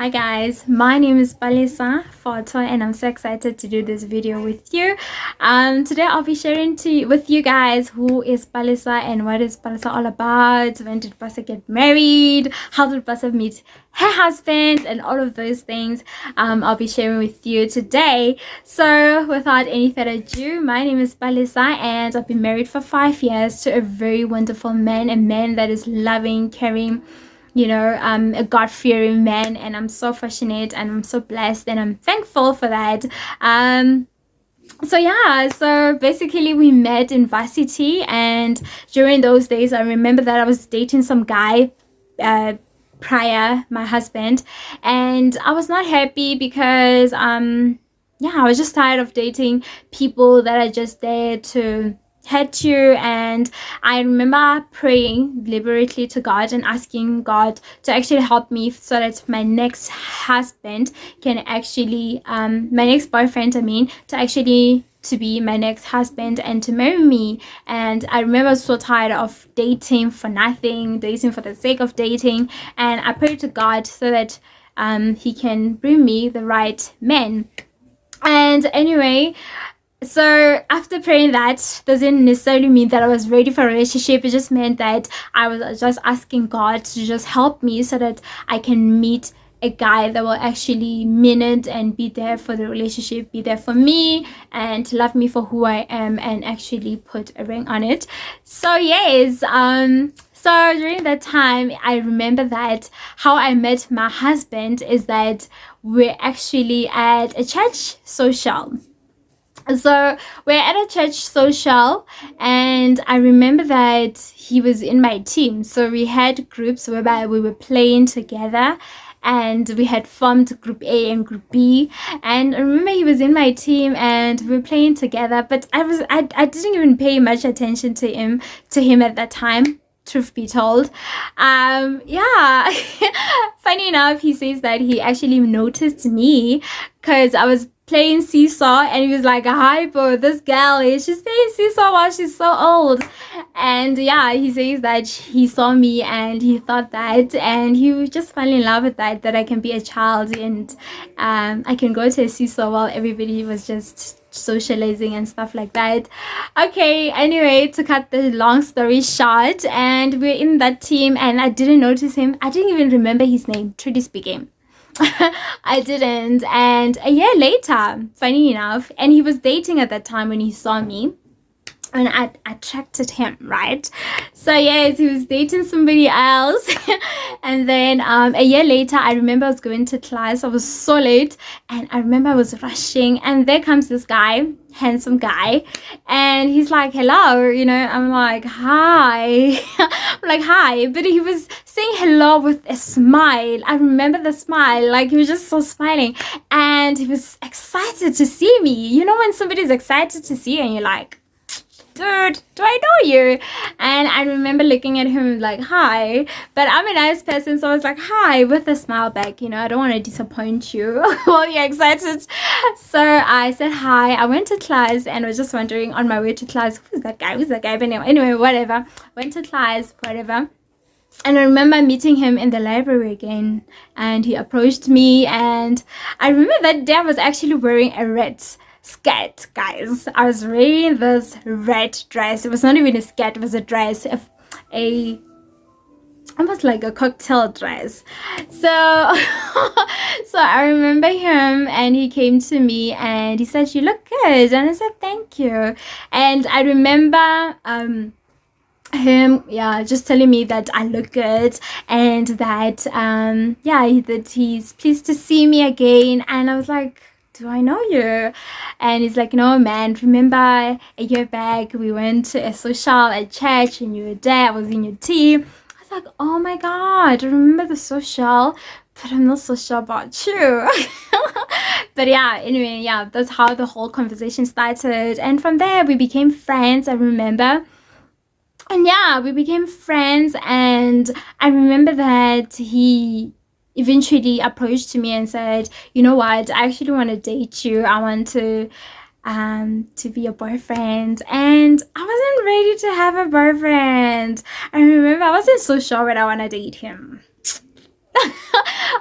Hi guys, my name is Palisa Photo and I'm so excited to do this video with you. Today I'll be sharing with you guys who is Palisa and what is Palisa all about, when did Palisa get married, how did Palisa meet her husband, and all of those things I'll be sharing with you today. So without any further ado, my name is Palisa and I've been married for 5 years to a very wonderful man, a man that is loving, caring, a God-fearing man, and I'm so fortunate and I'm so blessed and I'm thankful for that. So basically we met in varsity, and during those days I remember that I was dating some guy prior my husband, and I was not happy because I was just tired of dating people that are just there to hurt you. And I remember praying deliberately to God and asking God to actually help me so that my next husband can actually my next boyfriend, to be my next husband and to marry me. And I remember I was so tired of dating for nothing, dating for the sake of dating, and I prayed to God so that he can bring me the right man. And anyway, so after praying, that doesn't necessarily mean that I was ready for a relationship. It just meant that I was just asking God to just help me so that I can meet a guy that will actually mean it and be there for the relationship, be there for me and love me for who I am, and actually put a ring on it. So yes, so during that time, I remember that how I met my husband is that we're actually at a church social. So we're at a church social, and I remember that he was in my team. So we had groups whereby we were playing together, and we had formed group A and group B. And I remember he was in my team and we were playing together, but I didn't even pay much attention to him at that time, truth be told. Yeah. Funny enough, he says that he actually noticed me because I was playing seesaw, and he was like, "Hi, bro, this girl she's playing seesaw while she's so old." And yeah, he says that he saw me and he thought that, and he just fell in love with that I can be a child, and I can go to a seesaw while everybody was just socializing and stuff like that. Okay, anyway, to cut the long story short, and we're in that team, and I didn't notice him. I didn't even remember his name, truly speaking. I didn't. And a year later, funny enough, and he was dating at that time when he saw me, and I attracted him, right? So yes, he was dating somebody else. And then a year later, I remember I was going to class. I was so late, and I remember I was rushing, and there comes this guy, handsome guy, and he's like, "Hello," I'm like, "Hi." I'm like, "Hi," but he was saying hello with a smile. I remember the smile, like he was just so smiling, and he was excited to see me. When somebody's excited to see you and you're like, "Dude, do I know you?" And I remember looking at him like, "Hi," but I'm a nice person, so I was like, "Hi," with a smile back. I don't want to disappoint you while you're excited. So I said hi. I went to class and was just wondering on my way to class, who's that guy? But anyway, whatever. Went to class, whatever. And I remember meeting him in the library again, and he approached me, and I remember that day I was actually wearing a red skirt, guys. I was wearing this red dress. It was not even a skirt, it was a dress, a almost like a cocktail dress. So so I remember him, and he came to me and he said, "You look good." And I said, "Thank you." And I remember him just telling me that I look good, and that that he's pleased to see me again. And I was like, "Do I know you?" And he's like, "No, man, remember a year back we went to a social at church and you were there, I was in your team." I was like, "Oh my god, I remember the social, but I'm not so sure about you." But anyway, that's how the whole conversation started, and from there we became friends, I remember. And we became friends, and I remember that he eventually approached me and said, "You know what, I actually want to date you. I want to be your boyfriend." And I wasn't ready to have a boyfriend. I remember I wasn't so sure whether I want to date him.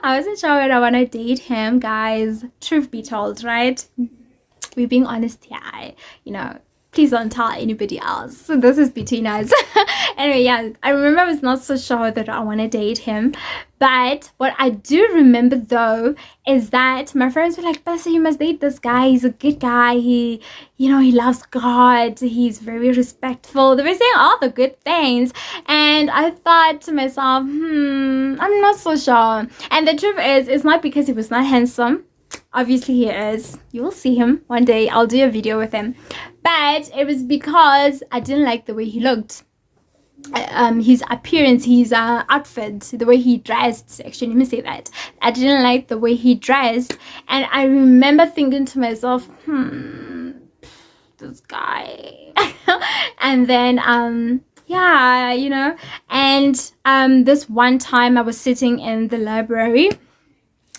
I wasn't sure whether I want to date him, guys. Truth be told, right? We're being honest here. Please don't tell anybody else. So this is between us. Anyway, yeah, I remember I was not so sure that I want to date him. But what I do remember though is that my friends were like, Pastor, you must date this guy. He's a good guy. He loves God. He's very respectful. They were saying all the good things. And I thought to myself, I'm not so sure. And the truth is, it's not because he was not handsome. Obviously he is. You will see him one day. I'll do a video with him. But it was because I didn't like the way he looked. His appearance, his outfit, the way he dressed. Actually, let me say that. I didn't like the way he dressed. And I remember thinking to myself, this guy. And then, and this one time I was sitting in the library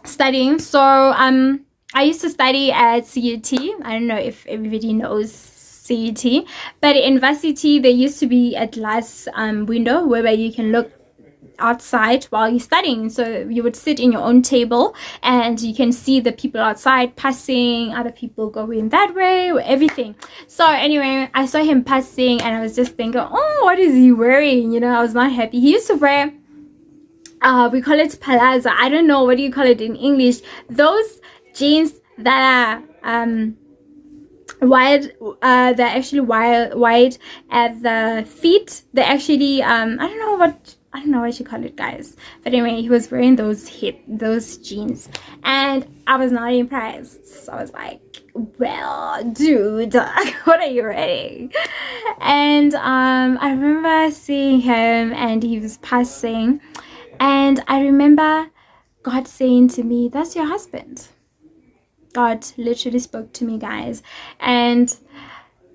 studying. So I used to study at CUT. I don't know if everybody knows CUT, but in varsity there used to be a glass window where you can look outside while you're studying. So you would sit in your own table and you can see the people outside passing, other people going that way, everything. So anyway, I saw him passing and I was just thinking, oh, what is he wearing? I was not happy. He used to wear we call it palazzo. I don't know, what do you call it in English? Those jeans that are wide, they're actually wide at the feet. They're actually I don't know what you call it, guys. But anyway, he was wearing those jeans, and I was not impressed. So I was like, well, dude, what are you wearing? And I remember seeing him, and he was passing. And I remember God saying to me, that's your husband. God literally spoke to me, guys. And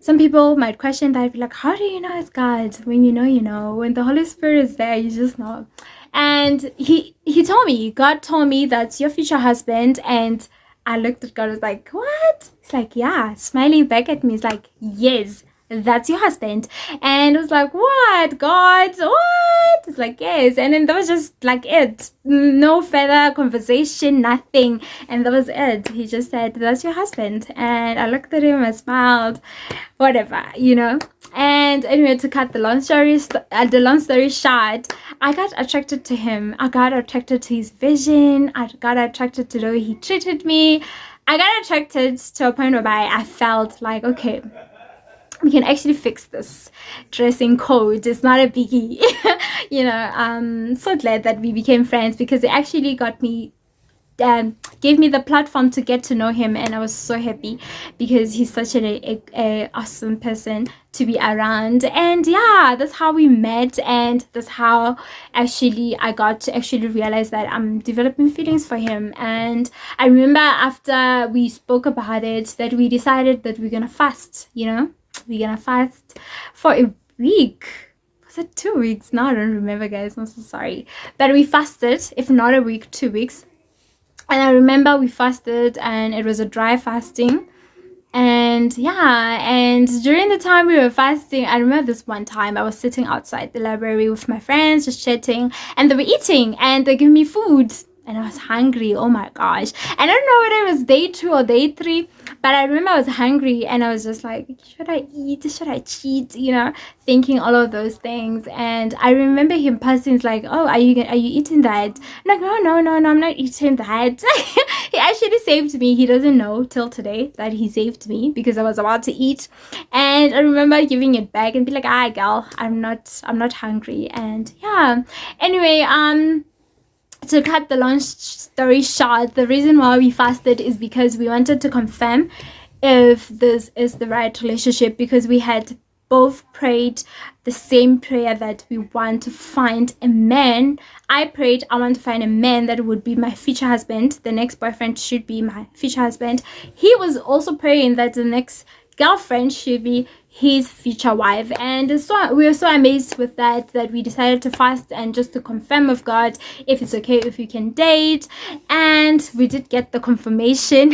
some people might question that, be like, how do you know it's God? When you know, you know. When the Holy Spirit is there, you just know. And he told me, God told me that's your future husband. And I looked at God, I was like, what? He's like, yeah, smiling back at me. He's like, yes, that's your husband. And I was like, what, God, what? It's like, yes. And then that was just like it, no further conversation, nothing. And that was it. He just said, that's your husband. And I looked at him, I smiled, whatever. And anyway, to cut the long story short, I got attracted to him. I got attracted to his vision. I got attracted to the way he treated me. I got attracted to a point whereby I felt like, okay, we can actually fix this dressing code. It's not a biggie. I'm so glad that we became friends, because it actually got me, gave me the platform to get to know him. And I was so happy, because he's such an awesome person to be around. And yeah, that's how we met. And that's how actually I got to actually realize that I'm developing feelings for him. And I remember after we spoke about it, that we decided that we're gonna fast. We're gonna fast for a week. Was it 2 weeks? No, I don't remember, guys. I'm so sorry. But we fasted, if not a week, 2 weeks. And I remember we fasted, and it was a dry fasting. And during the time we were fasting, I remember this one time I was sitting outside the library with my friends, just chatting, and they were eating, and they gave me food. And I was hungry. Oh my gosh. And I don't know whether it was day 2 or day 3, but I remember I was hungry, and I was just like, should I eat? Should I cheat? Thinking all of those things. And I remember him passing. It's like, oh, are you eating that? I'm like, no, I'm not eating that. He actually saved me. He doesn't know till today that he saved me, because I was about to eat. And I remember giving it back and be like, girl, I'm not hungry. And yeah. Anyway, to cut the long story short, the reason why we fasted is because we wanted to confirm if this is the right relationship, because we had both prayed the same prayer that we want to find a man. I prayed I want to find a man that would be my future husband. The next boyfriend should be my future husband. He was also praying that the next girlfriend should be his future wife. And so we were so amazed with that we decided to fast, and just to confirm with God if it's okay if we can date. And we did get the confirmation.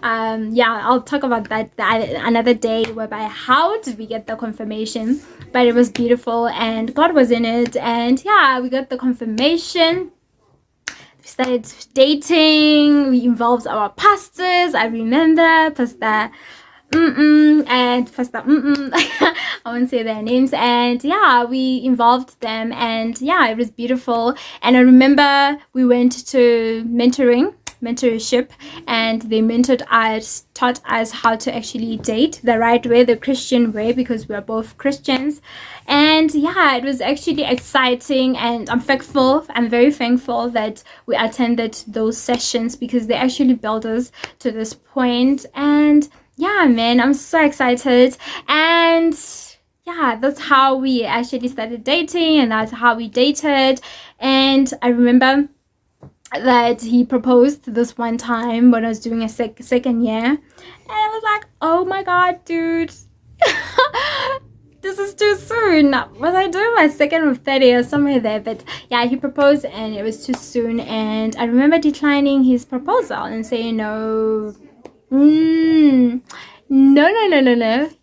I'll talk about that another day, whereby how did we get the confirmation. But it was beautiful, and God was in it. And yeah, we got the confirmation. we started dating. We involved our pastors. I remember Pastor and Pastor I won't say their names. And yeah, we involved them, and yeah, it was beautiful. And I remember we went to mentorship, and they mentored us, taught us how to actually date the right way, the Christian way, because we're both Christians. And yeah, it was actually exciting, and I'm very thankful that we attended those sessions, because they actually built us to this point. And yeah, man, I'm so excited. And yeah, that's how we actually started dating, and that's how we dated. And I remember that he proposed this one time when I was doing a second year, and I was like, oh my god, dude. This is too soon. Was I doing my second or third year, somewhere there? But yeah, he proposed and it was too soon, and I remember declining his proposal and saying no. No,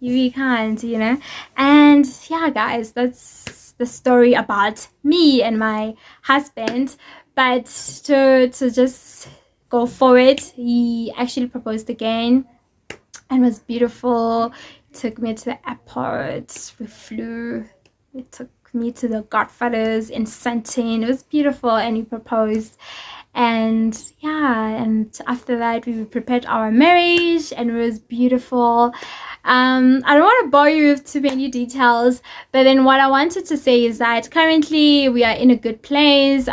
you can't, And yeah, guys, that's the story about me and my husband. But to just go forward, he actually proposed again, and it was beautiful. He took me to the airport. We flew. He took me to the Godfathers in Sandton. It was beautiful, and he proposed. And yeah, and after that we prepared our marriage, and it was beautiful. I don't want to bore you with too many details, but then what I wanted to say is that currently we are in a good place.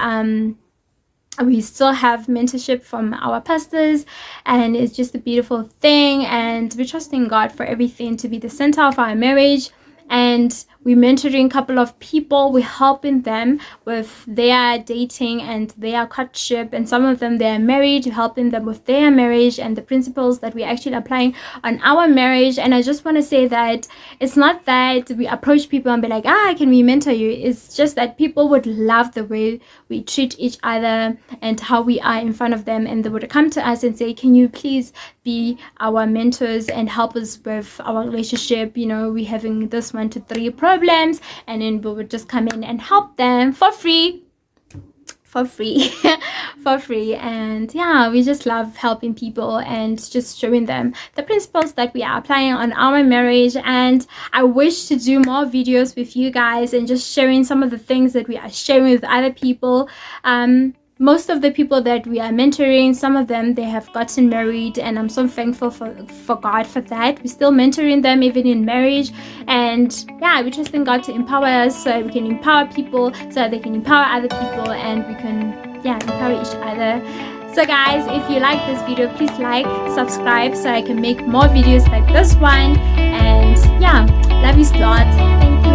We still have mentorship from our pastors, and it's just a beautiful thing, and we're trusting God for everything to be the center of our marriage. And we're mentoring a couple of people. We're helping them with their dating and their courtship, and some of them, they're married. We're helping them with their marriage and the principles that we're actually applying on our marriage. And I just want to say that it's not that we approach people and be like, can we mentor you? It's just that people would love the way we treat each other and how we are in front of them, and they would come to us and say, can you please be our mentors and help us with our relationship? We're having this 1 to 3 problems, and then we would just come in and help them for free. For free. And yeah, we just love helping people and just showing them the principles that we are applying on our marriage. And I wish to do more videos with you guys and just sharing some of the things that we are sharing with other people. Most of the people that we are mentoring, some of them, they have gotten married, and I'm so thankful for God for that. We're still mentoring them even in marriage, and yeah, we're trusting God to empower us so we can empower people, so that they can empower other people, and we can empower each other. So guys, if you like this video, please like, subscribe, so I can make more videos like this one. And yeah, love you a lot. Thank you.